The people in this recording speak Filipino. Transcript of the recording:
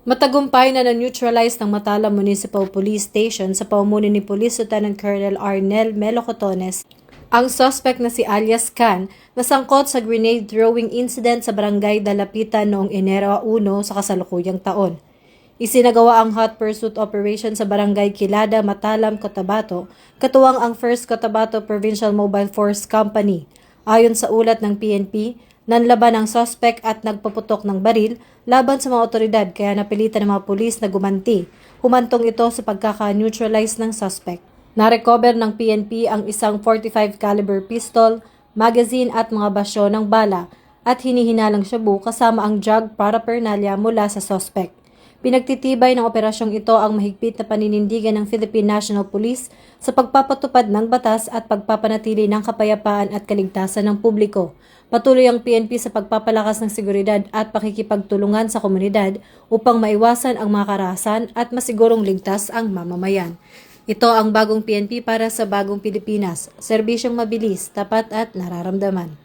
Matagumpay na na-neutralize ng Matala Municipal Police Station sa pamumuno ni Police Lieutenant Colonel Arnel Melocotones ang suspect na si alias Can na sangkot sa grenade throwing incident sa barangay Dalapitan noong Enero 1 sa kasalukuyang taon. Isinagawa ang hot pursuit operation sa barangay Kilada, Matalam, Cotabato, katuwang ang 1st Cotabato Provincial Mobile Force Company. Ayon sa ulat ng PNP, nanlaban ang suspect at nagpaputok ng baril laban sa mga otoridad kaya napilitan ng mga pulis na gumanti. Humantong ito sa pagkaka-neutralize ng suspect. Narecover ng PNP ang isang .45 caliber pistol, magazine at mga basyo ng bala at hinihinalang shabu kasama ang drug paraphernalia mula sa suspect. Pinagtitibay ng operasyong ito ang mahigpit na paninindigan ng Philippine National Police sa pagpapatupad ng batas at pagpapanatili ng kapayapaan at kaligtasan ng publiko. Patuloy ang PNP sa pagpapalakas ng seguridad at pakikipagtulungan sa komunidad upang maiwasan ang mga karahasan at masigurong ligtas ang mamamayan. Ito ang bagong PNP para sa bagong Pilipinas, serbisyong mabilis, tapat at nararamdaman.